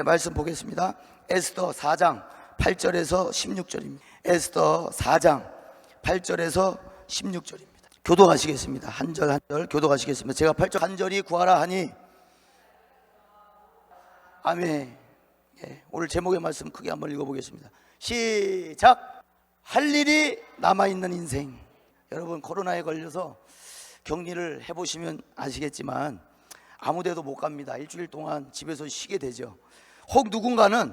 말씀 보겠습니다. 에스더 4장 8절에서 16절입니다. 에스더 4장 8절에서 16절입니다. 교독하시겠습니다. 한 절 한 절 교독하시겠습니다. 제가 8절 간절히 구하라 하니 아멘. 오늘 제목의 말씀 크게 한번 읽어보겠습니다. 시작. 할 일이 남아있는 인생. 여러분, 코로나에 걸려서 격리를 해보시면 아시겠지만 아무데도 못 갑니다. 일주일 동안 집에서 쉬게 되죠. 혹 누군가는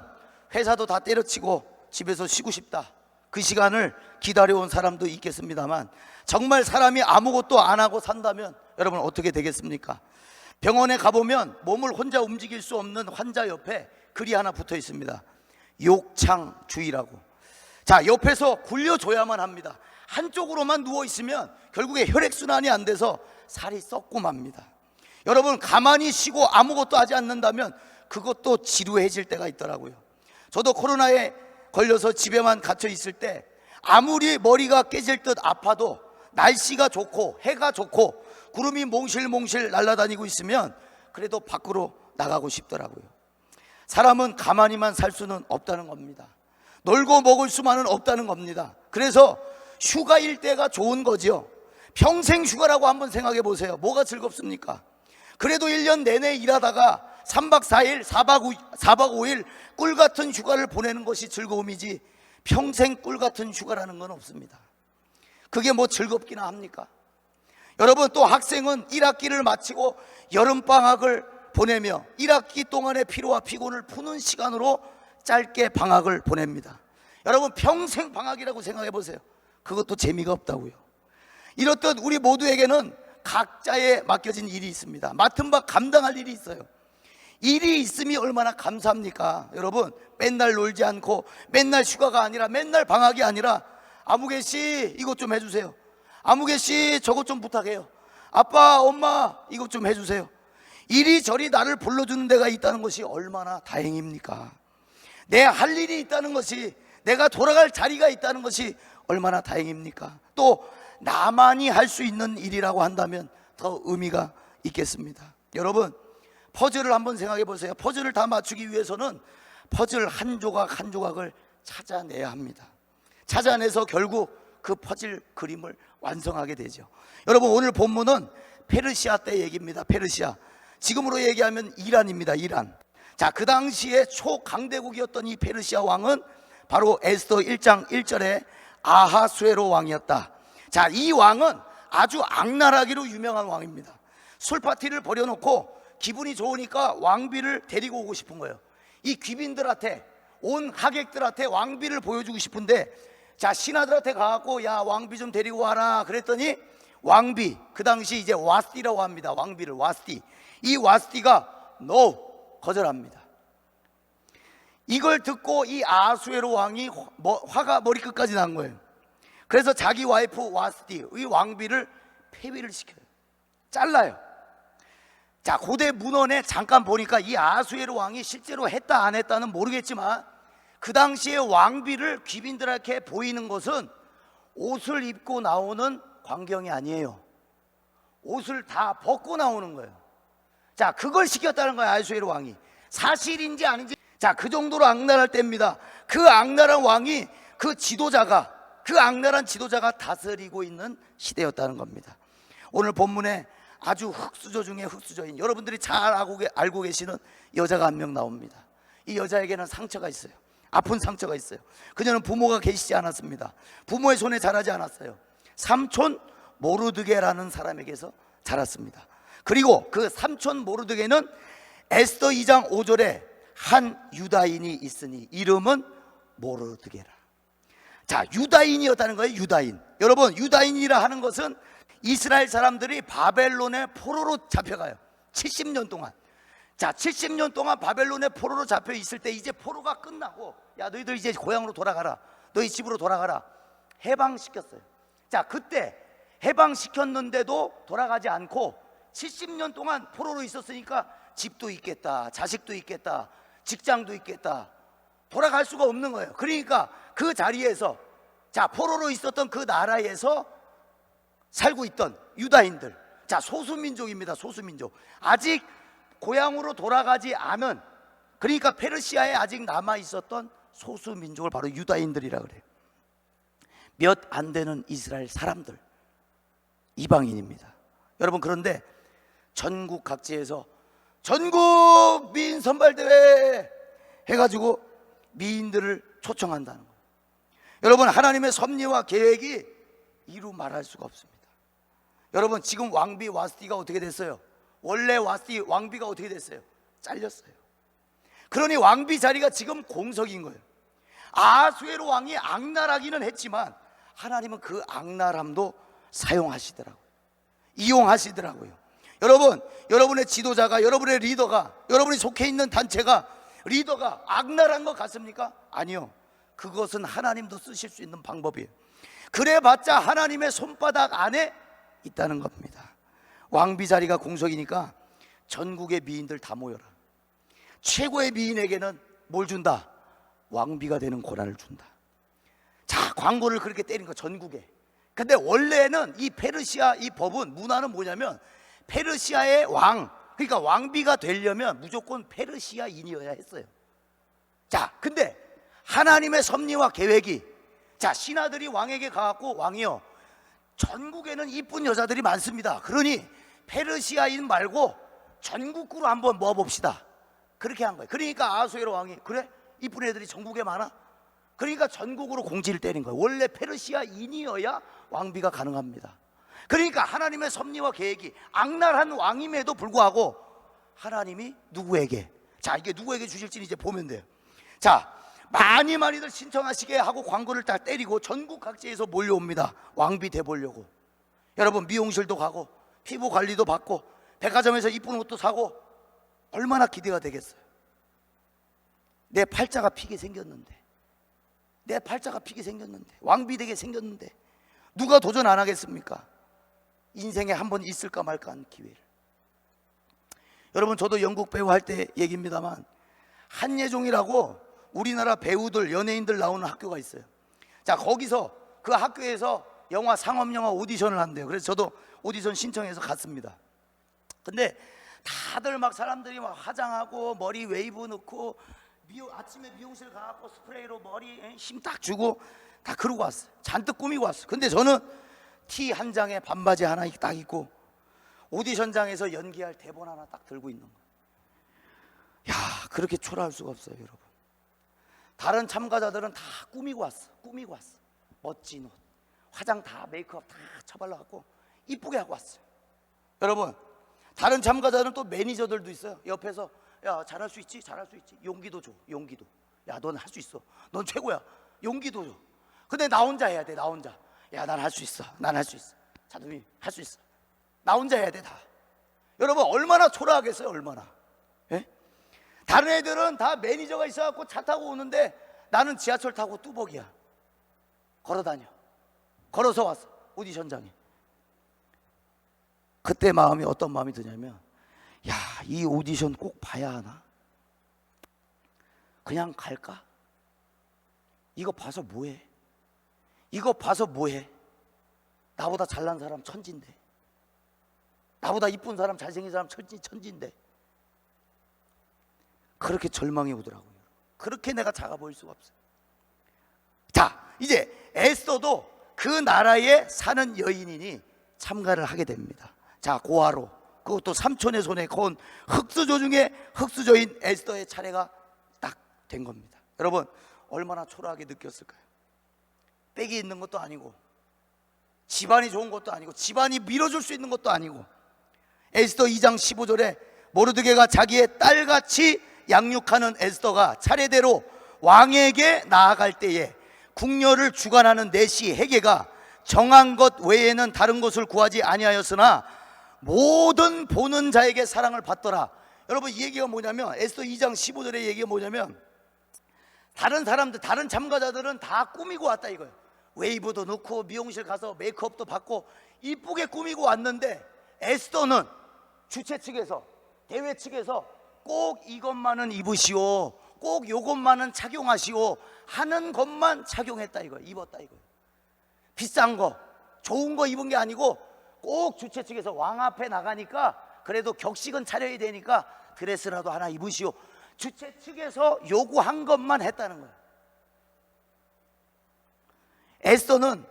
회사도 다 때려치고 집에서 쉬고 싶다, 그 시간을 기다려온 사람도 있겠습니다만, 정말 사람이 아무것도 안 하고 산다면 여러분 어떻게 되겠습니까? 병원에 가보면 몸을 혼자 움직일 수 없는 환자 옆에 글이 하나 붙어 있습니다. 욕창주의라고. 자, 옆에서 굴려줘야만 합니다. 한쪽으로만 누워 있으면 결국에 혈액순환이 안 돼서 살이 썩고 맙니다. 여러분, 가만히 쉬고 아무것도 하지 않는다면 그것도 지루해질 때가 있더라고요. 저도 코로나에 걸려서 집에만 갇혀 있을 때 아무리 머리가 깨질 듯 아파도 날씨가 좋고 해가 좋고 구름이 몽실몽실 날아다니고 있으면 그래도 밖으로 나가고 싶더라고요. 사람은 가만히만 살 수는 없다는 겁니다. 놀고 먹을 수만은 없다는 겁니다. 그래서 휴가일 때가 좋은 거죠. 평생 휴가라고 한번 생각해 보세요. 뭐가 즐겁습니까? 그래도 1년 내내 일하다가 3박 4일, 4박 5일 꿀 같은 휴가를 보내는 것이 즐거움이지 평생 꿀 같은 휴가라는 건 없습니다. 그게 뭐 즐겁기나 합니까? 여러분, 또 학생은 1학기를 마치고 여름방학을 보내며 1학기 동안의 피로와 피곤을 푸는 시간으로 짧게 방학을 보냅니다. 여러분, 평생 방학이라고 생각해 보세요. 그것도 재미가 없다고요. 이렇듯 우리 모두에게는 각자에 맡겨진 일이 있습니다. 맡은 바 감당할 일이 있어요. 일이 있음이 얼마나 감사합니까? 여러분, 맨날 놀지 않고 맨날 휴가가 아니라 맨날 방학이 아니라 아무개씨 이것 좀 해주세요. 아무개씨 저것 좀 부탁해요. 아빠, 엄마 이것 좀 해주세요. 이리저리 나를 불러주는 데가 있다는 것이 얼마나 다행입니까? 내 할 일이 있다는 것이, 내가 돌아갈 자리가 있다는 것이 얼마나 다행입니까? 또 나만이 할 수 있는 일이라고 한다면 더 의미가 있겠습니다. 여러분, 퍼즐을 한번 생각해 보세요. 퍼즐을 다 맞추기 위해서는 퍼즐 한 조각 한 조각을 찾아내야 합니다. 찾아내서 결국 그 퍼즐 그림을 완성하게 되죠. 여러분, 오늘 본문은 페르시아 때 얘기입니다. 페르시아, 지금으로 얘기하면 이란입니다. 이란. 자, 그 당시에 초강대국이었던 이 페르시아 왕은 바로 에스더 1장 1절에 아하수에로 왕이었다. 자, 이 왕은 아주 악랄하기로 유명한 왕입니다. 술파티를 벌여놓고 기분이 좋으니까 왕비를 데리고 오고 싶은 거예요. 이 귀빈들한테, 온 하객들한테 왕비를 보여주고 싶은데, 자, 신하들한테 가갖고 야, 왕비 좀 데리고 와라 그랬더니 왕비, 그 당시 이제 와스티라고 합니다. 왕비를 와스티. 이 와스티가 NO, 거절합니다. 이걸 듣고 이 아하수에로 왕이 화가 머리끝까지 난 거예요. 그래서 자기 와이프 와스티, 이 왕비를 폐위를 시켜요. 잘라요. 자, 고대 문헌에 잠깐 보니까 이 아하수에로 왕이 실제로 했다 안 했다는 모르겠지만 그 당시에 왕비를 귀빈들에게 보이는 것은 옷을 입고 나오는 광경이 아니에요. 옷을 다 벗고 나오는 거예요. 자, 그걸 시켰다는 거예요. 아하수에로 왕이. 사실인지 아닌지, 자, 그 정도로 악랄할 때입니다. 그 악랄한 왕이, 그 지도자가, 그 악랄한 지도자가 다스리고 있는 시대였다는 겁니다. 오늘 본문에 아주 흑수저 중에 흑수저인, 여러분들이 잘 알고 계시는 여자가 한 명 나옵니다. 이 여자에게는 상처가 있어요. 아픈 상처가 있어요. 그녀는 부모가 계시지 않았습니다. 부모의 손에 자라지 않았어요. 삼촌 모르드게라는 사람에게서 자랐습니다. 그리고 그 삼촌 모르드게는 에스더 2장 5절에 한 유다인이 있으니 이름은 모르드게라. 자, 유다인이었다는 거예요. 유다인. 여러분, 유다인이라 하는 것은 이스라엘 사람들이 바벨론의 포로로 잡혀가요. 70년 동안. 자, 70년 동안 바벨론의 포로로 잡혀 있을 때 이제 포로가 끝나고, 야, 너희들 이제 고향으로 돌아가라, 너희 집으로 돌아가라, 해방시켰어요. 자, 그때 해방시켰는데도 돌아가지 않고 70년 동안 포로로 있었으니까 집도 있겠다, 자식도 있겠다, 직장도 있겠다, 돌아갈 수가 없는 거예요. 그러니까 그 자리에서, 자, 포로로 있었던 그 나라에서 살고 있던 유다인들, 자, 소수민족입니다. 소수민족. 아직 고향으로 돌아가지 않은 그러니까 페르시아에 아직 남아 있었던 소수 민족을 바로 유다인들이라 그래요. 몇 안 되는 이스라엘 사람들, 이방인입니다. 여러분, 그런데 전국 각지에서 전국 미인 선발대회 해가지고 미인들을 초청한다는 거예요. 여러분, 하나님의 섭리와 계획이 이루 말할 수가 없습니다. 여러분, 지금 왕비 와스티가 어떻게 됐어요? 원래 와스티 왕비가 어떻게 됐어요? 잘렸어요. 그러니 왕비 자리가 지금 공석인 거예요. 아수에로 왕이 악랄하기는 했지만 하나님은 그 악랄함도 사용하시더라고요. 이용하시더라고요. 여러분, 여러분의 지도자가, 여러분의 리더가, 여러분이 속해 있는 단체가, 리더가 악랄한 것 같습니까? 아니요. 그것은 하나님도 쓰실 수 있는 방법이에요. 그래봤자 하나님의 손바닥 안에 있다는 겁니다. 왕비 자리가 공석이니까 전국의 미인들 다 모여라. 최고의 미인에게는 뭘 준다? 왕비가 되는 고난을 준다. 자, 광고를 그렇게 때린 거, 전국에. 근데 원래는 이 페르시아 이 법은, 문화는 뭐냐면 페르시아의 왕, 그러니까 왕비가 되려면 무조건 페르시아인이어야 했어요. 자, 근데 하나님의 섭리와 계획이, 자, 신하들이 왕에게 가갖고, 왕이요, 전국에는 이쁜 여자들이 많습니다. 그러니 페르시아인 말고 전국구로 한번 모아봅시다. 그렇게 한 거예요. 그러니까 아수에로 왕이, 그래? 이쁜 애들이 전국에 많아? 그러니까 전국으로 공지를 때린 거예요. 원래 페르시아인이어야 왕비가 가능합니다. 그러니까 하나님의 섭리와 계획이, 악랄한 왕임에도 불구하고 하나님이 누구에게, 자, 이게 누구에게 주실지는 이제 보면 돼요. 자, 많이들 신청하시게 하고 광고를 딱 때리고 전국 각지에서 몰려옵니다. 왕비 돼 보려고. 여러분, 미용실도 가고 피부 관리도 받고 백화점에서 이쁜 옷도 사고, 얼마나 기대가 되겠어요. 내 팔자가 피게 생겼는데, 왕비 되게 생겼는데 누가 도전 안 하겠습니까? 인생에 한 번 있을까 말까 하는 기회를. 여러분, 저도 연극 배우 할 때 얘기입니다만, 한예종이라고 우리나라 배우들, 연예인들 나오는 학교가 있어요. 자, 거기서 그 학교에서 영화, 상업영화 오디션을 한대요. 그래서 저도 오디션 신청해서 갔습니다. 근데 다들 막 사람들이 막 화장하고 머리 웨이브 넣고 아침에 미용실 가갖고 스프레이로 머리 힘 딱 주고 다 그러고 왔어요. 잔뜩 꾸미고 왔어요. 근데 저는 티 한 장에 반바지 하나 딱 입고 오디션장에서 연기할 대본 하나 딱 들고 있는 거예요. 야, 그렇게 초라할 수가 없어요, 여러분. 다른 참가자들은 다 꾸미고 왔어. 멋진 옷, 화장 다, 메이크업 다 쳐발라갖고 이쁘게 하고 왔어요. 여러분, 다른 참가자들은 또 매니저들도 있어요. 옆에서, 야, 잘할 수 있지? 용기도 줘, 용기도. 야, 넌 할 수 있어. 넌 최고야. 용기도 줘. 근데 나 혼자 해야 돼, 나 혼자. 야, 난 할 수 있어. 자두이 할 수 있어. 나 혼자 해야 돼, 다. 여러분, 얼마나 초라하겠어요, 얼마나. 예? 다른 애들은 다 매니저가 있어갖고 차 타고 오는데 나는 지하철 타고 뚜벅이야. 걸어서 왔어, 오디션장에. 그때 마음이 어떤 마음이 드냐면, 야, 이 오디션 꼭 봐야 하나? 그냥 갈까? 이거 봐서 뭐해? 나보다 잘난 사람 천진데, 나보다 이쁜 사람, 잘생긴 사람 천진데. 그렇게 절망이 오더라고요. 그렇게 내가 작아 보일 수가 없어요. 자, 이제 에스더도 그 나라에 사는 여인이니 참가를 하게 됩니다. 자, 고아로, 그것도 삼촌의 손에 거운 흑수저 중에 흑수저인 에스더의 차례가 딱 된 겁니다. 여러분, 얼마나 초라하게 느꼈을까요? 빽이 있는 것도 아니고, 집안이 좋은 것도 아니고, 집안이 밀어줄 수 있는 것도 아니고, 에스더 2장 15절에 모르드게가 자기의 딸같이 양육하는 에스더가 차례대로 왕에게 나아갈 때에 궁녀를 주관하는 내시 헤게가 정한 것 외에는 다른 것을 구하지 아니하였으나 모든 보는 자에게 사랑을 받더라. 여러분, 이 얘기가 뭐냐면, 에스더 2장 15절의 얘기가 뭐냐면, 다른 사람들, 다른 참가자들은 다 꾸미고 왔다 이거예요. 웨이브도 넣고 미용실 가서 메이크업도 받고 이쁘게 꾸미고 왔는데, 에스더는 주최 측에서, 대회 측에서 꼭 이것만은 입으시오, 꼭 요것만은 착용하시오 하는 것만 착용했다 이거예요. 입었다 이거예요. 비싼 거, 좋은 거 입은 게 아니고 꼭 주최 측에서 왕 앞에 나가니까 그래도 격식은 차려야 되니까 드레스라도 하나 입으시오. 주최 측에서 요구한 것만 했다는 거예요. 에스더는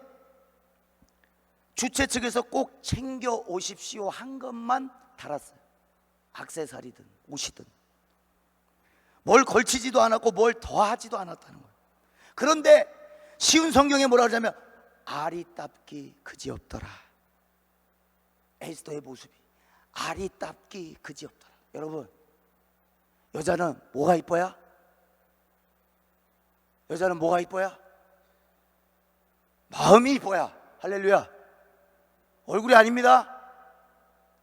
주최 측에서 꼭 챙겨 오십시오 한 것만 달았어요. 액세서리든 옷이든 뭘 걸치지도 않았고 뭘 더하지도 않았다는 거예요. 그런데 쉬운 성경에 뭐라 그러냐면 아리답기 그지없더라. 에스더의 모습이 아리답기 그지없더라. 여러분, 여자는 뭐가 이뻐야? 여자는 뭐가 이뻐야? 마음이 이뻐야. 할렐루야. 얼굴이 아닙니다.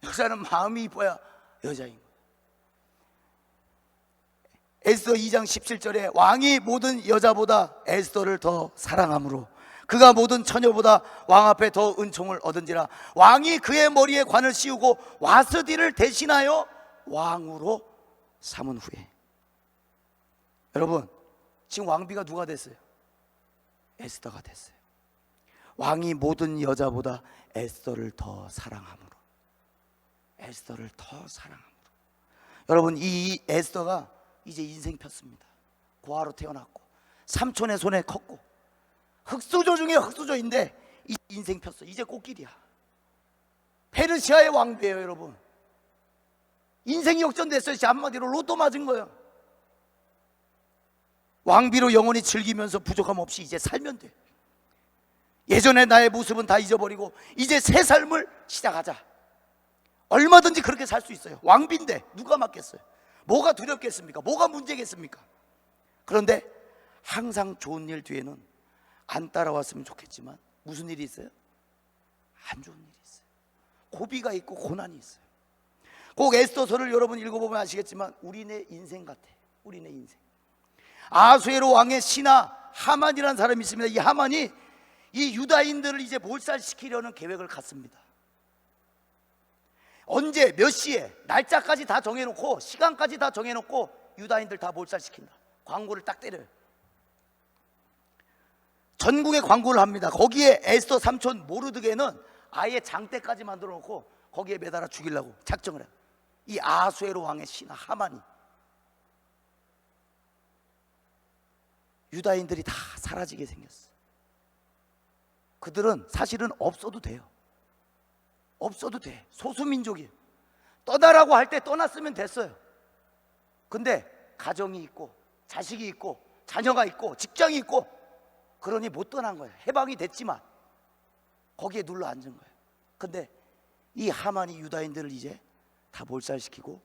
여자는 마음이 이뻐야 여자인 거예요. 에스더 2장 17절에 왕이 모든 여자보다 에스더를 더 사랑함으로 그가 모든 처녀보다 왕 앞에 더 은총을 얻은지라. 왕이 그의 머리에 관을 씌우고 와스디를 대신하여 왕으로 삼은 후에. 여러분, 지금 왕비가 누가 됐어요? 에스더가 됐어요. 왕이 모든 여자보다 에스더를 더 사랑함으로. 에스더를 더 사랑함으로. 여러분, 이 에스더가 이제 인생 폈습니다. 고아로 태어났고 삼촌의 손에 컸고 흑수저 중에 흑수저인데 이 인생 폈어. 이제 꽃길이야. 페르시아의 왕비예요. 여러분, 인생이 역전됐어요. 한마디로 로또 맞은 거예요. 왕비로 영원히 즐기면서 부족함 없이 이제 살면 돼. 예전의 나의 모습은 다 잊어버리고 이제 새 삶을 시작하자. 얼마든지 그렇게 살 수 있어요. 왕비인데 누가 맞겠어요? 뭐가 두렵겠습니까? 뭐가 문제겠습니까? 그런데 항상 좋은 일 뒤에는 안 따라왔으면 좋겠지만 무슨 일이 있어요? 안 좋은 일이 있어요. 고비가 있고 고난이 있어요. 꼭 에스더서를 여러분 읽어보면 아시겠지만 우리네 인생 같아. 우리네 인생. 아수에로 왕의 신하 하만이라는 사람이 있습니다. 이 하만이 이 유다인들을 이제 몰살시키려는 계획을 갖습니다. 언제 몇 시에 날짜까지 다 정해놓고 시간까지 다 정해놓고 유다인들 다 몰살시킨다. 광고를 딱 때려요. 전국에 광고를 합니다. 거기에 에스더 삼촌 모르드게는 아예 장대까지 만들어 놓고 거기에 매달아 죽이려고 작정을 해요. 이 아수에로 왕의 신하 하만이. 유다인들이 다 사라지게 생겼어. 그들은 사실은 없어도 돼요. 없어도 돼. 소수민족이에요. 떠나라고 할 때 떠났으면 됐어요. 근데 가정이 있고 자식이 있고 자녀가 있고 직장이 있고 그러니 못 떠난 거예요. 해방이 됐지만 거기에 눌러 앉은 거예요. 근데 이 하만이 유다인들을 이제 다 몰살시키고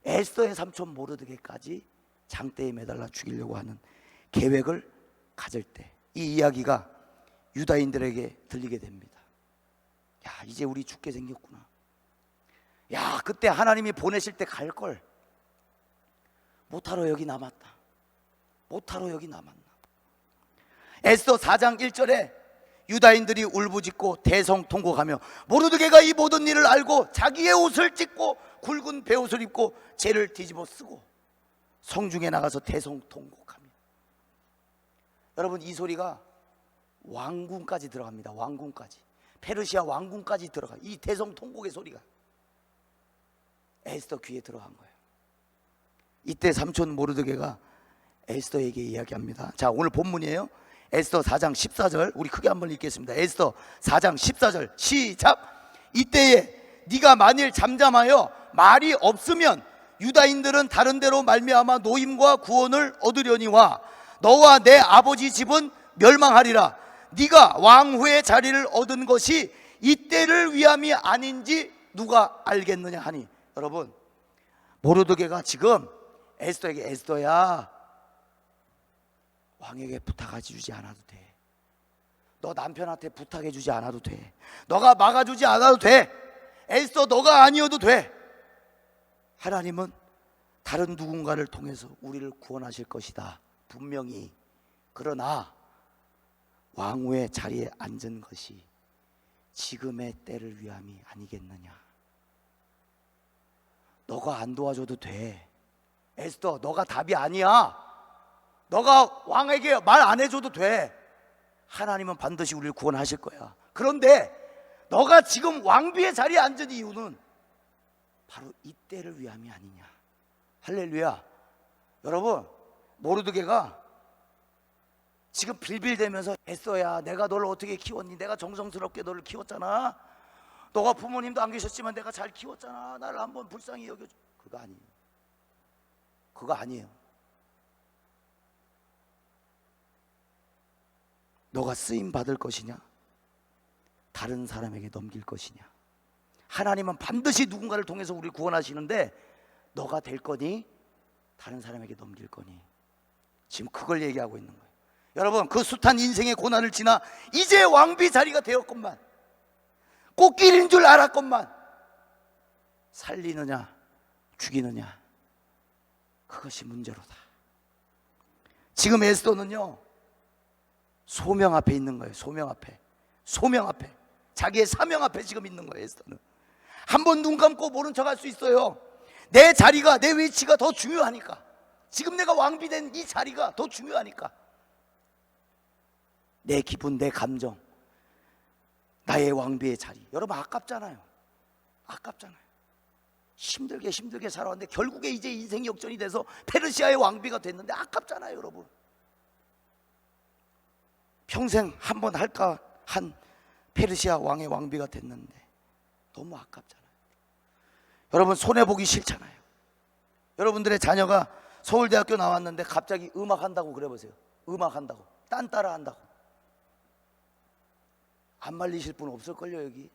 에스더의 삼촌 모르드게까지 장대에 매달라 죽이려고 하는 계획을 가질 때 이 이야기가 유다인들에게 들리게 됩니다. 야, 이제 우리 죽게 생겼구나. 야, 그때 하나님이 보내실 때 갈걸. 못하러 여기 남았다. 못하러 여기 남았나. 에스더 4장 1절에 유다인들이 울부짖고 대성통곡하며 모르드게가 이 모든 일을 알고 자기의 옷을 찢고 굵은 베옷을 입고 죄를 뒤집어 쓰고 성중에 나가서 대성통곡하며. 여러분, 이 소리가 왕궁까지 들어갑니다. 왕궁까지. 페르시아 왕궁까지 들어가. 이 대성통곡의 소리가 에스더 귀에 들어간 거예요. 이때 삼촌 모르드게가 에스더에게 이야기합니다. 자, 오늘 본문이에요. 에스더 4장 14절 우리 크게 한번 읽겠습니다. 에스더 4장 14절 시작. 이때에 네가 만일 잠잠하여 말이 없으면 유다인들은 다른 데로 말미암아 노임과 구원을 얻으려니와 너와 내 아버지 집은 멸망하리라. 네가 왕후의 자리를 얻은 것이 이때를 위함이 아닌지 누가 알겠느냐 하니. 여러분, 모르드게가 지금 에스더에게 에스더야, 왕에게 부탁하지 주지 않아도 돼. 너 남편한테 부탁해 주지 않아도 돼. 너가 막아주지 않아도 돼. 에스더, 너가 아니어도 돼. 하나님은 다른 누군가를 통해서 우리를 구원하실 것이다, 분명히. 그러나 왕후의 자리에 앉은 것이 지금의 때를 위함이 아니겠느냐. 너가 안 도와줘도 돼. 에스더, 너가 답이 아니야. 너가 왕에게 말 안 해줘도 돼. 하나님은 반드시 우리를 구원하실 거야. 그런데 너가 지금 왕비의 자리에 앉은 이유는 바로 이때를 위함이 아니냐. 할렐루야. 여러분, 모르드게가 지금 빌빌대면서 에스더야, 내가 너를 어떻게 키웠니? 내가 정성스럽게 너를 키웠잖아. 너가 부모님도 안 계셨지만 내가 잘 키웠잖아. 나를 한번 불쌍히 여겨줘. 그거 아니에요. 그거 아니에요. 너가 쓰임 받을 것이냐, 다른 사람에게 넘길 것이냐. 하나님은 반드시 누군가를 통해서 우리를 구원하시는데 너가 될 거니 다른 사람에게 넘길 거니. 지금 그걸 얘기하고 있는 거예요. 여러분, 그 숱한 인생의 고난을 지나 이제 왕비 자리가 되었건만, 꽃길인 줄 알았건만, 살리느냐 죽이느냐, 그것이 문제로다. 지금 에스더는요, 소명 앞에 있는 거예요. 소명 앞에. 소명 앞에. 자기의 사명 앞에 지금 있는 거예요. 에스더는 한번 눈 감고 모른 척 할 수 있어요. 내 자리가, 내 위치가 더 중요하니까. 지금 내가 왕비 된 이 자리가 더 중요하니까. 내 기분, 내 감정, 나의 왕비의 자리. 여러분, 아깝잖아요. 아깝잖아요. 힘들게 살아왔는데 결국에 이제 인생 역전이 돼서 페르시아의 왕비가 됐는데 아깝잖아요. 여러분, 평생 한 번 할까 한 페르시아 왕의 왕비가 됐는데 너무 아깝잖아요. 여러분, 손해보기 싫잖아요. 여러분들의 자녀가 서울대학교 나왔는데 갑자기 음악 한다고 그래 보세요. 음악 한다고, 딴 따라 한다고. 안 말리실 분 없을걸요. 여기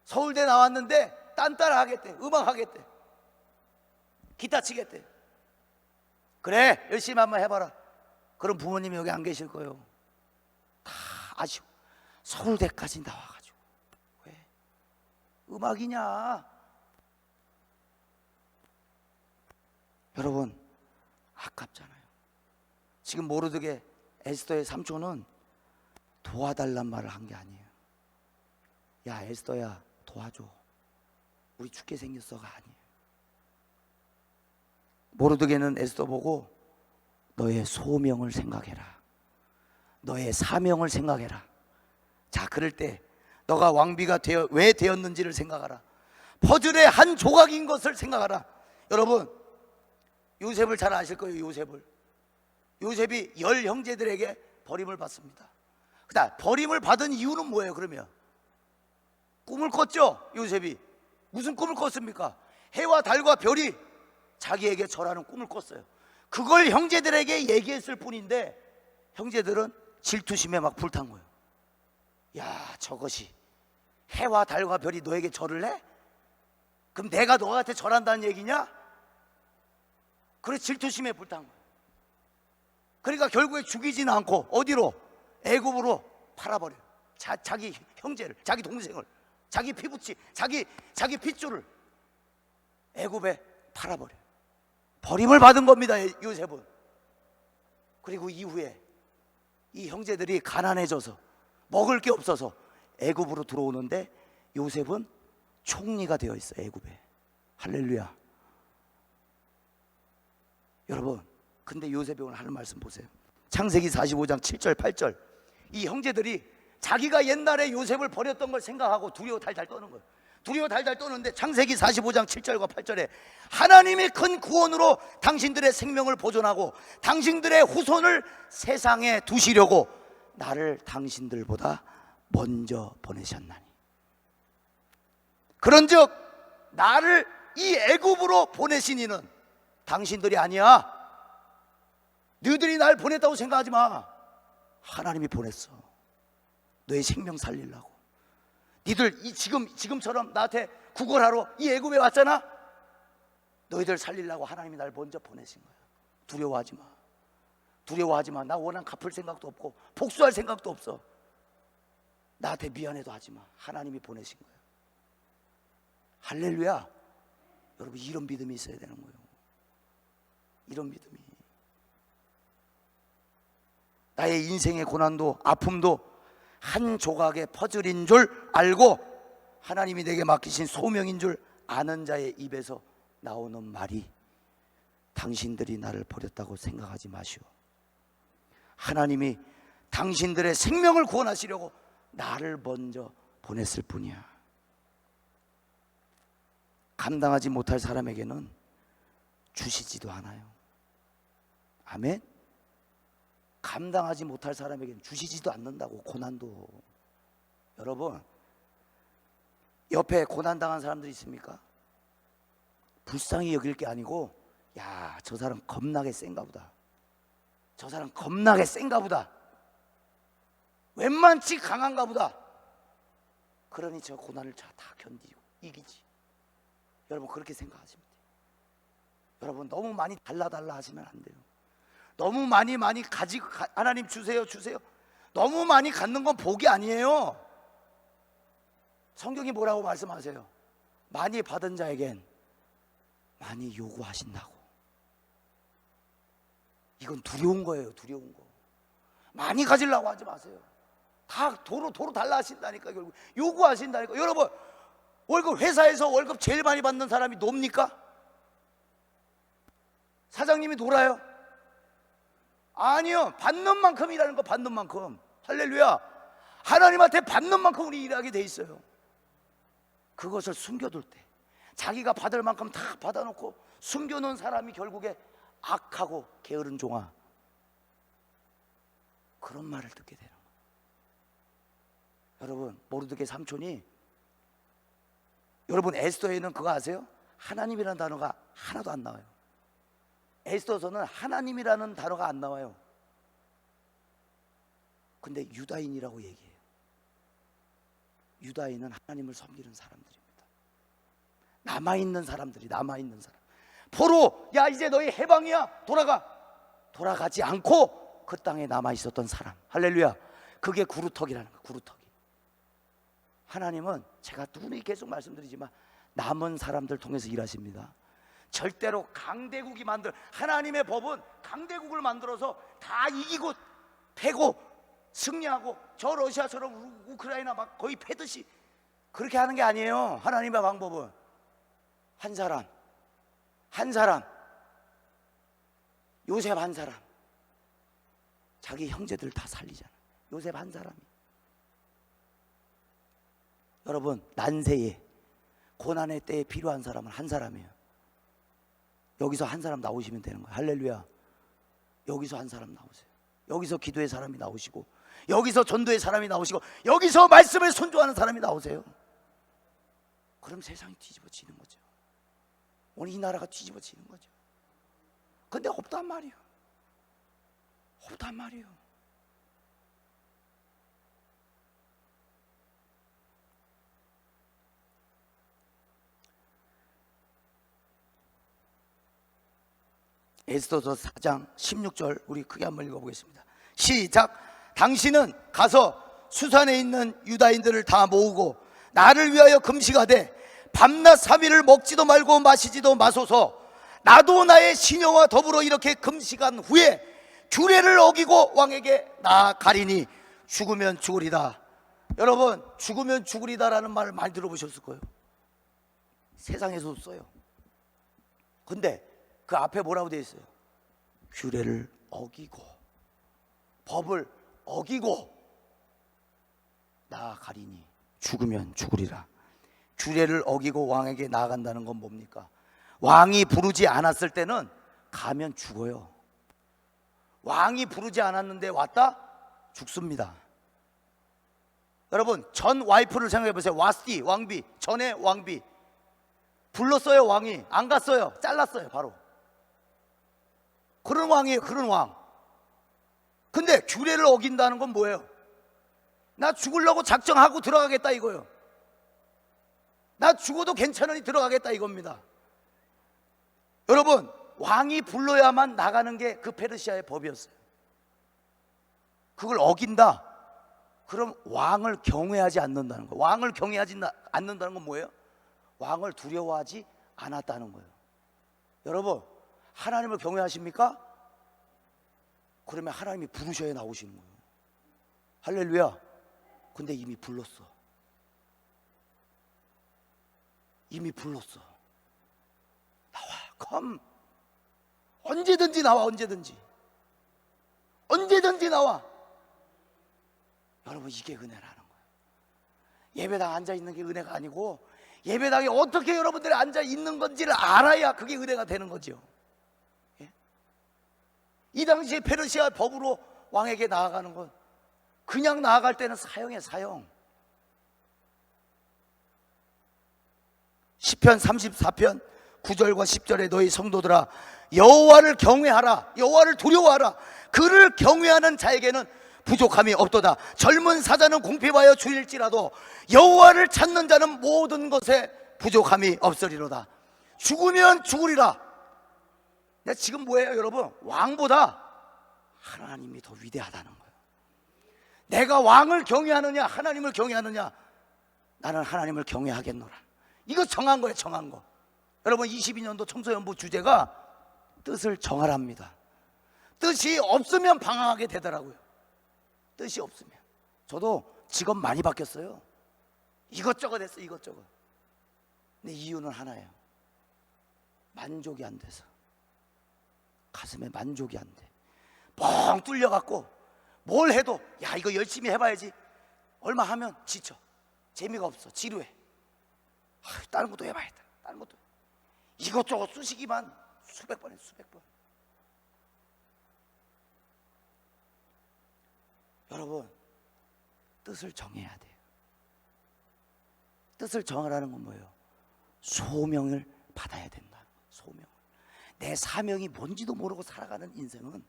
서울대 나왔는데 딴 따라 하겠대. 음악 하겠대. 기타 치겠대. 그래, 열심히 한번 해봐라. 그럼 부모님이 여기 안 계실 거예요. 다 아시고 서울대까지 나와가지고 왜 음악이냐. 여러분, 아깝잖아요. 지금 모르드게 에스더의 삼촌은 도와달란 말을 한 게 아니에요. 야, 에스더야, 도와줘. 우리 죽게 생겼어가 아니에요. 모르드게는 에스더 보고 너의 소명을 생각해라. 너의 사명을 생각해라. 자, 그럴 때 너가 왕비가 왜 되었는지를 생각하라. 퍼즐의 한 조각인 것을 생각하라. 여러분, 요셉을 잘 아실 거예요. 요셉이 10 형제들에게 버림을 받습니다. 그다음 버림을 받은 이유는 뭐예요? 그러면 꿈을 꿨죠. 요셉이 무슨 꿈을 꿨습니까? 해와 달과 별이 자기에게 절하는 꿈을 꿨어요. 그걸 형제들에게 얘기했을 뿐인데 형제들은 질투심에 막 불탄 거예요. 야, 저것이 해와 달과 별이 너에게 절을 해? 그럼 내가 너한테 절한다는 얘기냐? 그래, 질투심에 불탄 거예요. 그러니까 결국에 죽이지는 않고 어디로? 애굽으로 팔아버려요. 자기 형제를, 자기 동생을, 자기 피부치, 자기 핏줄을 애굽에 팔아버려요. 버림을 받은 겁니다, 요셉은. 그리고 이후에 이 형제들이 가난해져서 먹을 게 없어서 애굽으로 들어오는데 요셉은 총리가 되어 있어요. 애굽에. 할렐루야. 여러분, 근데 요셉이 오늘 하는 말씀 보세요. 창세기 45장 7절 8절. 이 형제들이 자기가 옛날에 요셉을 버렸던 걸 생각하고 두려워 달달 떠는 거예요. 두려워 달달 떠는데 창세기 45장 7절과 8절에 하나님이 큰 구원으로 당신들의 생명을 보존하고 당신들의 후손을 세상에 두시려고 나를 당신들보다 먼저 보내셨나니. 그런즉 나를 이 애굽으로 보내신 이는 당신들이 아니야. 너희들이 날 보냈다고 생각하지 마. 하나님이 보냈어. 너의 생명 살리려고. 니들 지금처럼 나한테 구걸하러 이 애굽에 왔잖아. 너희들 살리려고 하나님이 날 먼저 보내신 거야. 두려워하지 마. 두려워하지 마. 나 원한 갚을 생각도 없고 복수할 생각도 없어. 나한테 미안해도 하지 마. 하나님이 보내신 거야. 할렐루야. 여러분, 이런 믿음이 있어야 되는 거예요. 이런 믿음이. 나의 인생의 고난도 아픔도 한 조각의 퍼즐인 줄 알고 하나님이 내게 맡기신 소명인 줄 아는 자의 입에서 나오는 말이 당신들이 나를 버렸다고 생각하지 마시오. 하나님이 당신들의 생명을 구원하시려고 나를 먼저 보냈을 뿐이야. 감당하지 못할 사람에게는 주시지도 않아요. 아멘. 감당하지 못할 사람에게는 주시지도 않는다고, 고난도. 여러분, 옆에 고난당한 사람들이 있습니까? 불쌍히 여길 게 아니고, 야, 저 사람 겁나게 센가 보다, 저 사람 겁나게 센가 보다, 웬만치 강한가 보다, 그러니 저 고난을 다 견디고 이기지. 여러분, 그렇게 생각하시면 돼요. 여러분, 너무 많이 달라 하시면 안 돼요. 너무 많이 가지고, 하나님 주세요 너무 많이 갖는 건 복이 아니에요. 성경이 뭐라고 말씀하세요? 많이 받은 자에겐 많이 요구하신다고. 이건 두려운 거예요, 두려운 거. 많이 가지려고 하지 마세요. 다 도로 달라 하신다니까. 결국 요구하신다니까. 여러분, 회사에서 월급 제일 많이 받는 사람이 놉니까? 사장님이 놀아요? 아니요. 받는 만큼 일하는 거, 받는 만큼. 할렐루야. 하나님한테 받는 만큼 우리 일하게 돼 있어요. 그것을 숨겨둘 때, 자기가 받을 만큼 다 받아놓고 숨겨놓은 사람이 결국에 악하고 게으른 종아, 그런 말을 듣게 되는 거예요. 여러분, 모르드게 삼촌이, 여러분 에스더에는 그거 아세요? 하나님이라는 단어가 하나도 안 나와요. 에스더서는 하나님이라는 단어가 안 나와요. 근데 유다인이라고 얘기해요. 유다인은 하나님을 섬기는 사람들입니다. 남아있는 사람들이, 남아있는 사람. 포로, 야 이제 너희 해방이야, 돌아가지 않고 그 땅에 남아있었던 사람. 할렐루야. 그게 구루터기라는 거예요. 구루터기. 하나님은, 제가 누누이 계속 말씀드리지만, 남은 사람들 통해서 일하십니다. 절대로 강대국이 하나님의 법은 강대국을 만들어서 다 이기고 패고 승리하고, 저 러시아처럼 우크라이나 막 거의 패듯이 그렇게 하는 게 아니에요. 하나님의 방법은 한 사람, 요셉 한 사람, 자기 형제들 다 살리잖아. 요셉 한 사람이. 여러분, 난세에, 고난의 때에 필요한 사람은 한 사람이에요. 여기서 한 사람 나오시면 되는 거예요. 할렐루야. 여기서 한 사람 나오세요. 여기서 기도의 사람이 나오시고, 여기서 전도의 사람이 나오시고, 여기서 말씀을 순종하는 사람이 나오세요. 그럼 세상이 뒤집어지는 거죠. 오늘 이 나라가 뒤집어지는 거죠. 근데 없단 말이에요. 없단 말이에요. 에스더서 4장 16절 우리 크게 한번 읽어보겠습니다. 시작. 당신은 가서 수산에 있는 유다인들을 다 모으고 나를 위하여 금식하되 밤낮 3일을 먹지도 말고 마시지도 마소서. 나도 나의 시녀와 더불어 이렇게 금식한 후에 규례를 어기고 왕에게 나아가리니 죽으면 죽으리다. 여러분, 죽으면 죽으리다라는 말을 많이 들어보셨을 거예요. 세상에서도 써요. 근데 그 앞에 뭐라고 되어 있어요? 규례를 어기고, 법을 어기고 나아가리니 죽으면 죽으리라. 규례를 어기고 왕에게 나아간다는 건 뭡니까? 왕이 부르지 않았을 때는 가면 죽어요. 왕이 부르지 않았는데 왔다? 죽습니다. 여러분, 전 와이프를 생각해 보세요. 와스티, 왕비, 전의 왕비. 불렀어요, 왕이. 안 갔어요. 잘랐어요, 바로. 그런 왕이에요, 그런 왕. 근데 규례를 어긴다는 건 뭐예요? 나 죽으려고 작정하고 들어가겠다 이거예요. 나 죽어도 괜찮으니 들어가겠다 이겁니다. 여러분, 왕이 불러야만 나가는 게 그 페르시아의 법이었어요. 그걸 어긴다? 그럼 왕을 경외하지 않는다는 거예요. 왕을 경외하지 않는다는 건 뭐예요? 왕을 두려워하지 않았다는 거예요. 여러분, 하나님을 경외하십니까? 그러면 하나님이 부르셔야 나오시는 거예요. 할렐루야. 근데 이미 불렀어. 이미 불렀어. 나와, come. 언제든지 나와, 언제든지 나와. 여러분, 이게 은혜라는 거예요. 예배당 앉아있는 게 은혜가 아니고, 예배당에 어떻게 여러분들이 앉아있는 건지를 알아야 그게 은혜가 되는 거죠. 예? 이 당시에 페르시아 법으로 왕에게 나아가는 건 그냥 나아갈 때는 사형이에요, 사형. 시편 34편 9절과 10절에 너희 성도들아 여호와를 경외하라, 여호와를 두려워하라. 그를 경외하는 자에게는 부족함이 없도다. 젊은 사자는 궁핍하여 주일지라도 여호와를 찾는 자는 모든 것에 부족함이 없으리로다. 죽으면 죽으리라. 근데 지금 뭐예요, 여러분? 왕보다 하나님이 더 위대하다는 거예요. 내가 왕을 경외하느냐 하나님을 경외하느냐? 나는 하나님을 경외하겠노라. 이거 정한 거예요, 정한 거. 여러분, 22년도 청소년부 주제가 뜻을 정하랍니다. 뜻이 없으면 방황하게 되더라고요. 뜻이 없으면. 저도 직업 많이 바뀌었어요. 이것저것 했어요, 이것저것. 근데 이유는 하나예요. 만족이 안 돼서. 가슴에 만족이 안 돼. 뻥 뚫려갖고 뭘 해도 야 이거 열심히 해봐야지. 얼마 하면 지쳐. 재미가 없어. 지루해. 다른 것도 해봐야겠다. 다른 것도. 이것저것 쑤시기만 수백 번 해, 수백 번. 여러분, 뜻을 정해야 돼요. 뜻을 정하라는 건 뭐예요? 소명을 받아야 된다. 소명을. 내 사명이 뭔지도 모르고 살아가는 인생은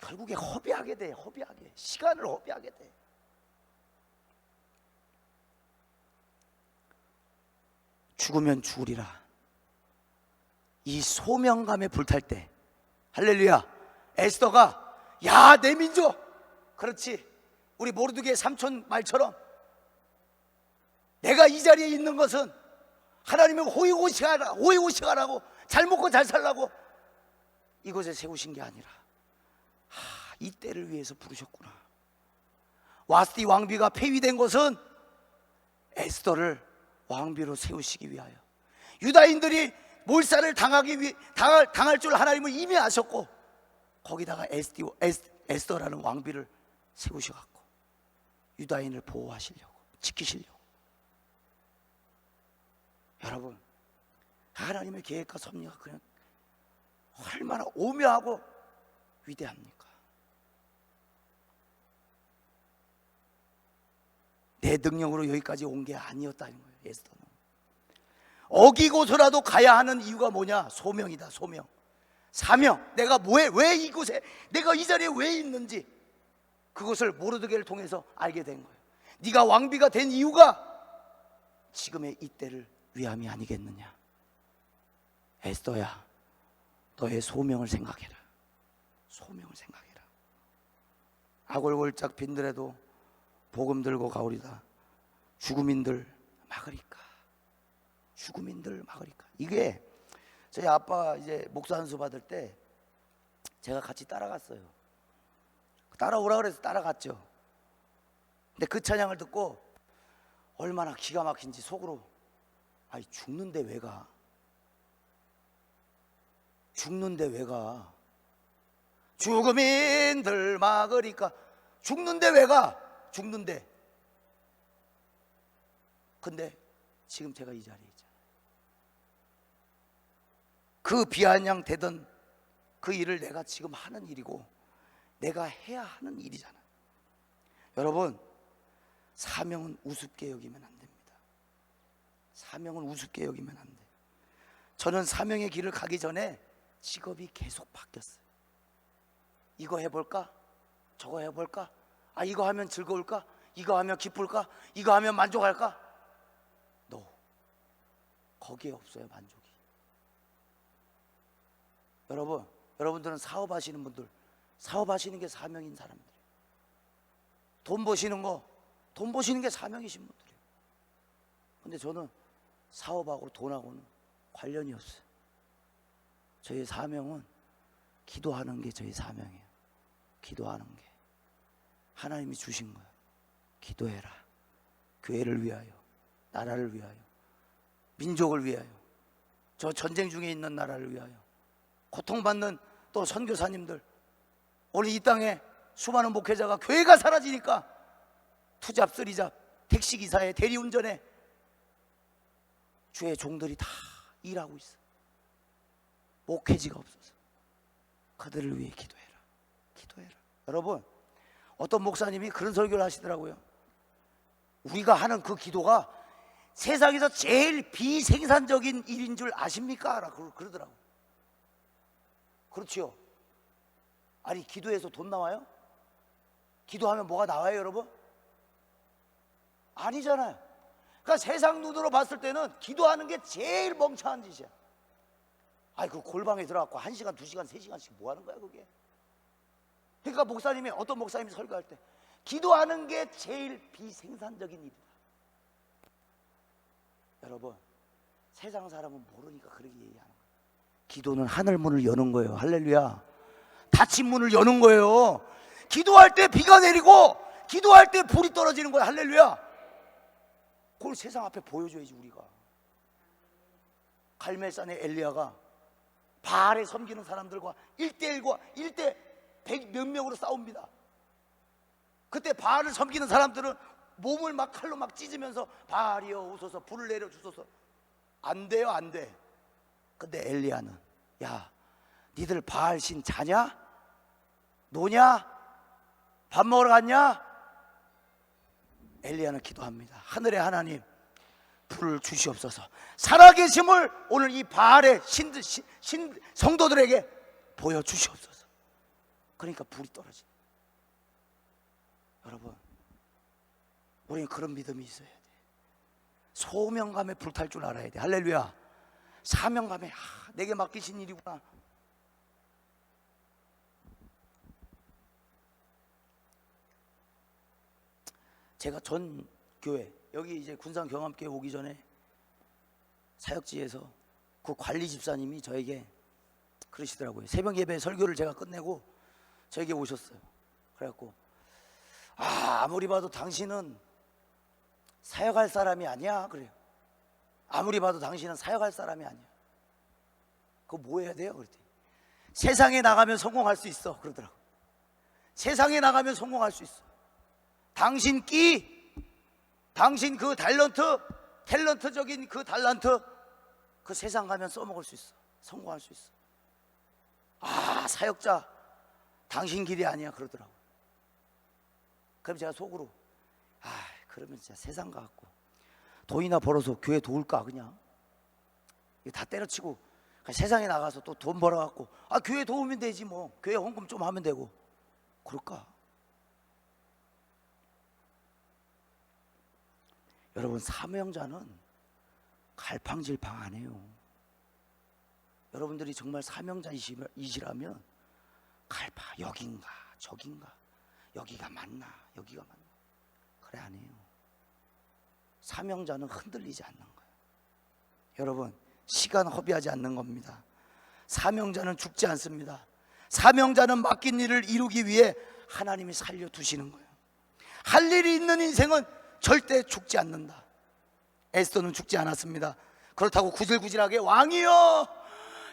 결국에 허비하게 돼. 허비하게. 시간을 허비하게 돼. 죽으면 죽으리라. 이 소명감에 불탈 때 할렐루야, 에스더가 야 내 민족, 그렇지, 우리 모르드게의 삼촌 말처럼 내가 이 자리에 있는 것은 하나님의 호의호식하라고 잘 먹고 잘 살라고 이곳에 세우신 게 아니라 이 때를 위해서 부르셨구나. 와스티 왕비가 폐위된 것은 에스더를 왕비로 세우시기 위하여, 유다인들이 몰살을 당할 줄 하나님은 이미 아셨고 거기다가 에스더라는 왕비를 세우셔갖고 유다인을 보호하시려고, 지키시려고. 여러분, 하나님의 계획과 섭리가 그냥 얼마나 오묘하고 위대합니까? 내 능력으로 여기까지 온 게 아니었다는 거예요. 에스더는 어기고서라도 가야 하는 이유가 뭐냐? 소명이다. 소명, 사명. 내가 왜 이곳에, 내가 이 자리에 왜 있는지 그것을 모르드게를 통해서 알게 된 거예요. 네가 왕비가 된 이유가 지금의 이때를 위함이 아니겠느냐? 에스더야, 너의 소명을 생각해라. 소명을 생각해라. 아골골짝 빈들에도 복음 들고 가오리다. 죽음인들 막으리까. 죽음인들 막으리까. 이게 저희 아빠 이제 목사 안수 받을 때 제가 같이 따라갔어요. 따라오라 그래서 따라갔죠. 근데 그 찬양을 듣고 얼마나 기가 막힌지 속으로, 아니 죽는데 왜 가? 죽는데 왜 가? 죽음인들 막으리까. 죽는데 왜 가? 죽는데. 근데 지금 제가 이 자리에 있잖아요. 그 비아냥되던 그 일을 내가 지금 하는 일이고 내가 해야 하는 일이잖아요. 여러분, 사명은 우습게 여기면 안 됩니다. 사명은 우습게 여기면 안 돼요. 저는 사명의 길을 가기 전에 직업이 계속 바뀌었어요. 이거 해볼까? 저거 해볼까? 아, 이거 하면 즐거울까? 이거 하면 기쁠까? 이거 하면 만족할까? No. 거기에 없어요, 만족이. 여러분들은 사업하시는 분들, 사업하시는 게 사명인 사람들이에요. 돈 버시는 게 사명이신 분들이에요. 근데 저는 사업하고 돈하고는 관련이 없어요. 저희 사명은 기도하는 게 저희 사명이에요. 기도하는 게 하나님이 주신 거예요. 기도해라. 교회를 위하여, 나라를 위하여, 민족을 위하여, 저 전쟁 중에 있는 나라를 위하여, 고통받는 또 선교사님들, 오늘 이 땅에 수많은 목회자가 교회가 사라지니까 투잡, 쓰리잡, 택시기사에, 대리운전에 주의 종들이 다 일하고 있어. 목회지가 없어서 그들을 위해 기도해라. 여러분, 어떤 목사님이 그런 설교를 하시더라고요. 우리가 하는 그 기도가 세상에서 제일 비생산적인 일인 줄 아십니까? 라고 그러더라고. 그렇지요. 아니, 기도해서 돈 나와요? 기도하면 뭐가 나와요, 여러분? 아니잖아요. 그러니까 세상 눈으로 봤을 때는 기도하는 게 제일 멍청한 짓이야. 아니, 그 골방에 들어가고 1시간, 2시간, 3시간씩 뭐 하는 거야, 그게? 그러니까 목사님이, 어떤 목사님이 설교할 때 기도하는 게 제일 비생산적인 일이다. 여러분, 세상 사람은 모르니까 그렇게 얘기하는 거예요. 기도는 하늘 문을 여는 거예요. 할렐루야. 닫힌 문을 여는 거예요. 기도할 때 비가 내리고 기도할 때 불이 떨어지는 거예요. 할렐루야. 그걸 세상 앞에 보여줘야지. 우리가 갈멜산의 엘리야가 바알에 섬기는 사람들과 1대1과 1대 100 몇 명으로 싸웁니다. 그때 바알을 섬기는 사람들은 몸을 막 칼로 막 찢으면서 바알이여 오소서, 불을 내려 주소서. 안 돼요, 안 돼. 근데 엘리야는, 야, 니들 바알 신 자냐? 노냐? 밥 먹으러 갔냐? 엘리야는 기도합니다. 하늘의 하나님, 불을 주시옵소서. 살아계심을 오늘 이 바알의 성도들에게 보여주시옵소서. 그러니까 불이 떨어지. 여러분, 우리는 그런 믿음이 있어야 돼. 소명감에 불탈 줄 알아야 돼. 할렐루야. 사명감에, 내게 맡기신 일이구나. 제가 전 교회, 여기 이제 군산 경암교회 오기 전에 사역지에서 그 관리 집사님이 저에게 그러시더라고요. 새벽 예배 설교를 제가 끝내고 저에게 오셨어요. 그래갖고, 아무리 봐도 당신은 사역할 사람이 아니야. 그래요. 아무리 봐도 당신은 사역할 사람이 아니야. 그거 뭐 해야 돼요? 그랬더니 세상에 나가면 성공할 수 있어. 그러더라고. 세상에 나가면 성공할 수 있어. 당신 끼, 당신 그 탤런트적인 그 달란트, 그 세상 가면 써먹을 수 있어. 성공할 수 있어. 사역자, 당신 길이 아니야. 그러더라고. 그럼 제가 속으로, 그러면 진짜 세상 가갖고 돈이나 벌어서 교회 도울까 그냥. 이거 다 때려치고 세상에 나가서 또 돈 벌어갖고 교회 도우면 되지 뭐. 교회 헌금 좀 하면 되고. 그럴까? 여러분, 사명자는 갈팡질팡 안 해요. 여러분들이 정말 사명자이시라면 여긴가 저긴가, 여기가 맞나 여기가 맞나, 그래 안 해요. 사명자는 흔들리지 않는 거예요. 여러분, 시간 허비하지 않는 겁니다. 사명자는 죽지 않습니다. 사명자는 맡긴 일을 이루기 위해 하나님이 살려두시는 거예요. 할 일이 있는 인생은 절대 죽지 않는다. 에스더는 죽지 않았습니다. 그렇다고 구질구질하게 왕이여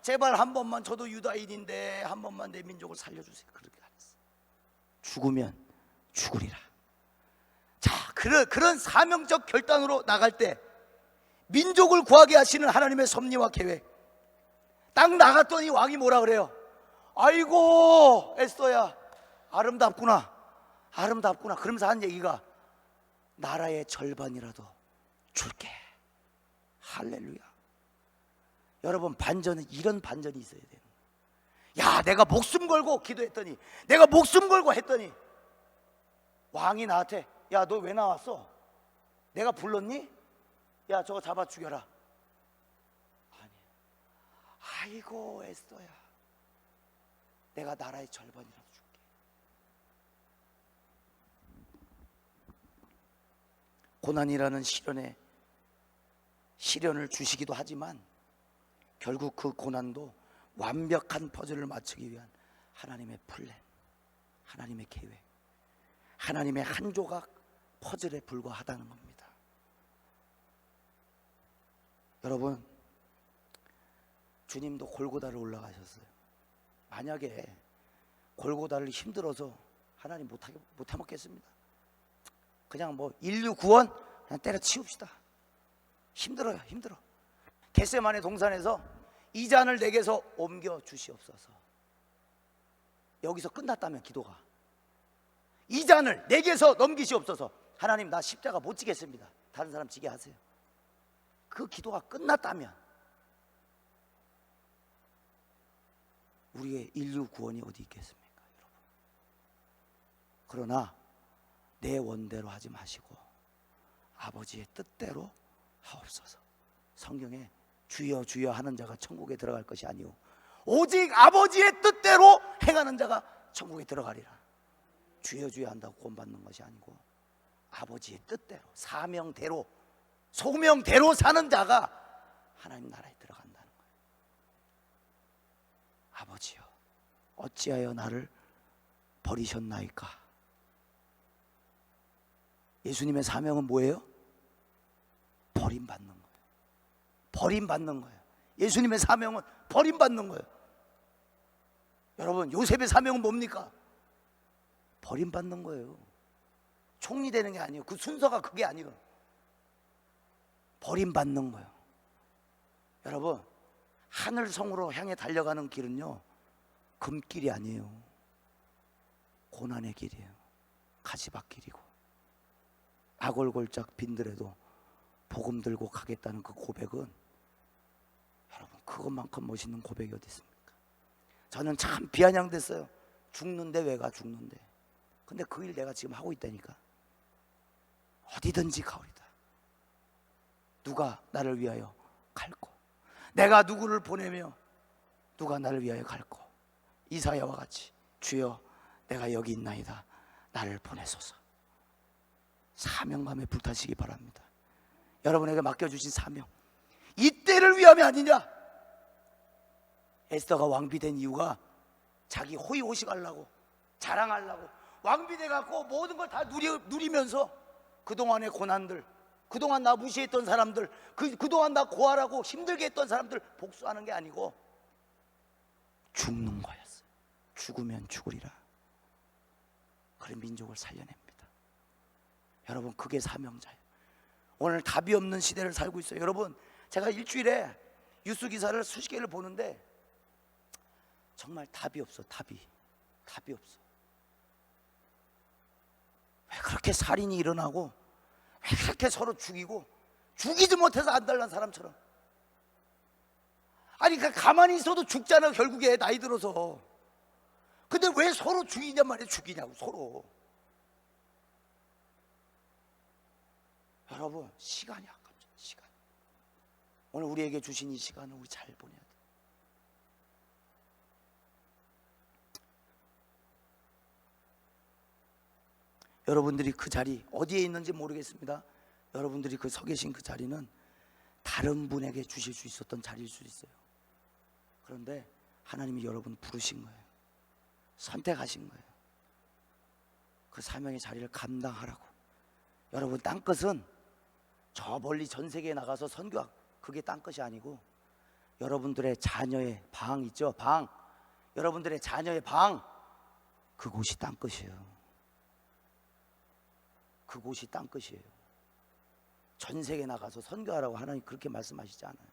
제발 한 번만, 저도 유다인인데 한 번만 내 민족을 살려주세요, 그렇게 안 했어요. 죽으면 죽으리라. 자, 그런 사명적 결단으로 나갈 때 민족을 구하게 하시는 하나님의 섭리와 계획. 딱 나갔더니 왕이 뭐라 그래요? 아이고 에스더야, 아름답구나 아름답구나. 그러면서 한 얘기가, 나라의 절반이라도 줄게. 할렐루야. 여러분, 반전은 이런 반전이 있어야 돼요. 야, 내가 목숨 걸고 기도했더니, 내가 목숨 걸고 했더니 왕이 나한테, 야, 너 왜 나왔어? 내가 불렀니? 야, 저거 잡아 죽여라. 아니, 아이고 에스더야, 내가 나라의 절반이라도 줄게. 고난이라는 시련을 주시기도 하지만 결국 그 고난도 완벽한 퍼즐을 맞추기 위한 하나님의 플랜, 하나님의 계획, 하나님의 한 조각 퍼즐에 불과하다는 겁니다. 여러분, 주님도 골고다를 올라가셨어요. 만약에 골고다를 힘들어서 하나님 못 해먹겠습니다. 그냥 뭐 인류 구원 그냥 때려치웁시다. 힘들어요, 힘들어. 겟세마네 동산에서 이 잔을 내게서 옮겨 주시옵소서. 여기서 끝났다면 기도가, 이 잔을 내게서 넘기시옵소서. 하나님, 나 십자가 못 지겠습니다. 다른 사람 지게 하세요. 그 기도가 끝났다면 우리의 인류 구원이 어디 있겠습니까, 여러분? 그러나 내 원대로 하지 마시고 아버지의 뜻대로 하옵소서. 성경에 주여 주여 하는 자가 천국에 들어갈 것이 아니오 오직 아버지의 뜻대로 행하는 자가 천국에 들어가리라. 주여 주여 한다고 구원받는 것이 아니고 아버지의 뜻대로, 사명대로, 소명대로 사는 자가 하나님 나라에 들어간다는 거예요. 아버지여, 어찌하여 나를 버리셨나이까? 예수님의 사명은 뭐예요? 버림받는 거예요. 버림받는 거예요. 예수님의 사명은 버림받는 거예요. 여러분, 요셉의 사명은 뭡니까? 버림받는 거예요. 총리 되는 게 아니에요. 그 순서가 그게 아니에요. 버림받는 거예요. 여러분, 하늘성으로 향해 달려가는 길은요, 금길이 아니에요. 고난의 길이에요. 가시밭길이고, 악월골짝 빈들에도 복음 들고 가겠다는 그 고백은, 여러분, 그것만큼 멋있는 고백이 어디 있습니까? 저는 참 비아냥됐어요. 죽는데 왜 가? 죽는데. 근데 그 일 내가 지금 하고 있다니까. 어디든지 가오리다. 누가 나를 위하여 갈고, 내가 누구를 보내며 누가 나를 위하여 갈고, 이사야와 같이 주여 내가 여기 있나이다, 나를 보내소서. 사명감에 불타시기 바랍니다. 여러분에게 맡겨주신 사명, 이때를 위함이 아니냐. 에스더가 왕비된 이유가 자기 호의호식하려고, 자랑하려고, 왕비돼 갖고 모든 걸 다 누리면서 그동안의 고난들, 그동안 나 무시했던 사람들, 그동안 나 고아라고 힘들게 했던 사람들 복수하는 게 아니고 죽는 거였어요. 죽으면 죽으리라. 그런 민족을 살려냅니다. 여러분, 그게 사명자예요. 오늘 답이 없는 시대를 살고 있어요. 여러분, 제가 일주일에 뉴스 기사를 수십 개를 보는데 정말 답이 없어. 답이 없어. 왜 그렇게 살인이 일어나고, 왜 그렇게 서로 죽이고, 죽이지 못해서 안달난 사람처럼. 아니, 가만히 있어도 죽잖아, 결국에 나이 들어서. 근데 왜 서로 죽이냔 말이야. 죽이냐고, 서로. 여러분, 시간이 아깝죠. 시간. 오늘 우리에게 주신 이 시간을 우리 잘 보내야 돼. 여러분들이 그 자리 어디에 있는지 모르겠습니다. 여러분들이 그 서 계신 그 자리는 다른 분에게 주실 수 있었던 자리일 수 있어요. 그런데 하나님이 여러분 부르신 거예요. 선택하신 거예요. 그 사명의 자리를 감당하라고. 여러분, 땅끝은 저 멀리 전 세계에 나가서 선교하고, 그게 땅끝이 아니고 여러분들의 자녀의 방 있죠? 방. 여러분들의 자녀의 방, 그곳이 땅끝이에요. 그곳이 땅끝이에요. 전 세계에 나가서 선교하라고 하나님 그렇게 말씀하시지 않아요.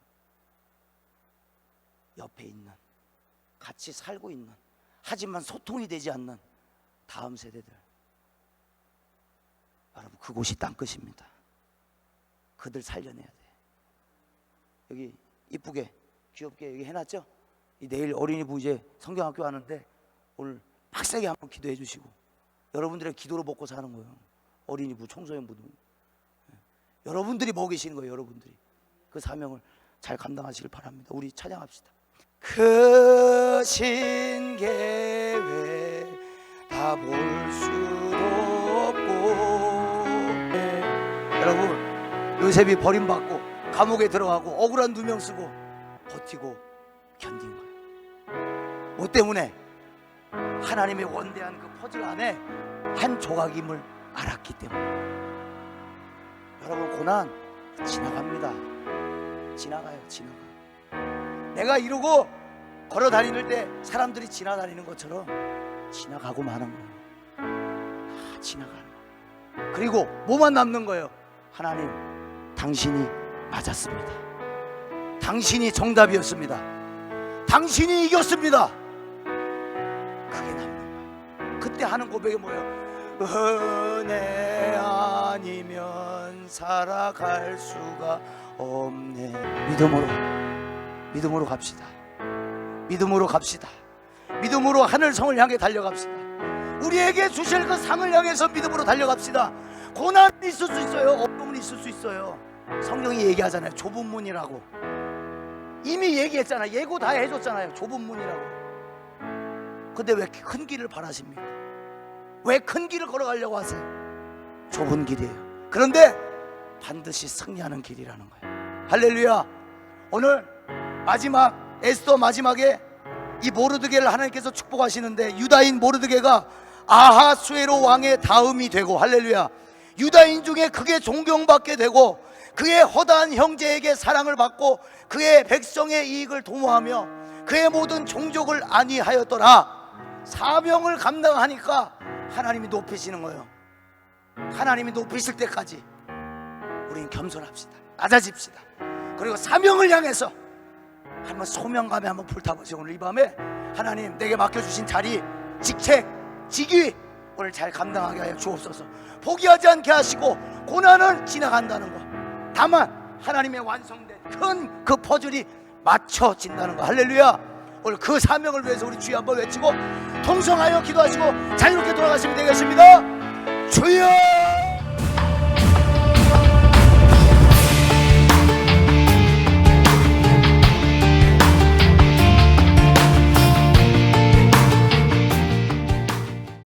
옆에 있는, 같이 살고 있는, 하지만 소통이 되지 않는 다음 세대들, 여러분, 그곳이 땅끝입니다. 그들 살려내야 돼. 여기 이쁘게 귀엽게 여기 해놨죠? 내일 어린이부 이제 성경학교 하는데 오늘 빡세게 한번 기도해 주시고, 여러분들의 기도로 먹고 사는 거예요. 어린이부, 청소년부도 여러분들이 먹이시는 거예요. 여러분들이 그 사명을 잘 감당하시길 바랍니다. 우리 찬양합시다. 그 신계획 다 볼 수도 없고. 여러분, 요셉이 버림받고 감옥에 들어가고 억울한 누명 쓰고 버티고 견딘 거예요. 뭐 때문에? 하나님의 원대한 그 퍼즐 안에 한 조각임을 알았기 때문에. 여러분, 고난 지나갑니다. 지나가요. 내가 이러고 걸어 다니는 때 사람들이 지나다니는 것처럼 지나가고 마는 거예요. 다 지나가는 거예요. 그리고 뭐만 남는 거예요? 하나님, 당신이 맞았습니다. 당신이 정답이었습니다. 당신이 이겼습니다. 그게 남는 거예요. 그때 하는 고백이 뭐예요? 은혜 아니면 살아갈 수가 없네. 믿음으로 갑시다. 믿음으로 갑시다. 믿음으로 하늘성을 향해 달려갑시다. 우리에게 주실 그 상을 향해서 믿음으로 달려갑시다. 고난이 있을 수 있어요. 어려움은 있을 수 있어요. 성경이 얘기하잖아요. 좁은 문이라고. 이미 얘기했잖아요. 예고 다 해줬잖아요. 좁은 문이라고. 근데 왜 큰 길을 바라십니까? 왜 큰 길을 걸어가려고 하세요? 좁은 길이에요. 그런데 반드시 승리하는 길이라는 거예요. 할렐루야. 오늘 마지막 에스더 마지막에 이 모르드게를 하나님께서 축복하시는데, 유다인 모르드게가 아하수에로 왕의 다음이 되고, 할렐루야, 유다인 중에 크게 존경받게 되고 그의 허다한 형제에게 사랑을 받고 그의 백성의 이익을 도모하며 그의 모든 종족을 안위하였더라. 사명을 감당하니까 하나님이 높이시는 거예요. 하나님이 높이실 때까지 우리는 겸손합시다. 낮아집시다. 그리고 사명을 향해서 한번 소명감에 한번 불타보세요. 오늘 이 밤에 하나님, 내게 맡겨주신 자리, 직책, 직위 오늘 잘 감당하게 하여 주옵소서. 포기하지 않게 하시고 고난을 지나간다는 것, 다만 하나님의 완성된 큰 그 퍼즐이 맞춰진다는 것. 할렐루야. 오늘 그 사명을 위해서 우리 주여 한번 외치고 통성하여 기도하시고 자유롭게 돌아가시면 되겠습니다. 주여.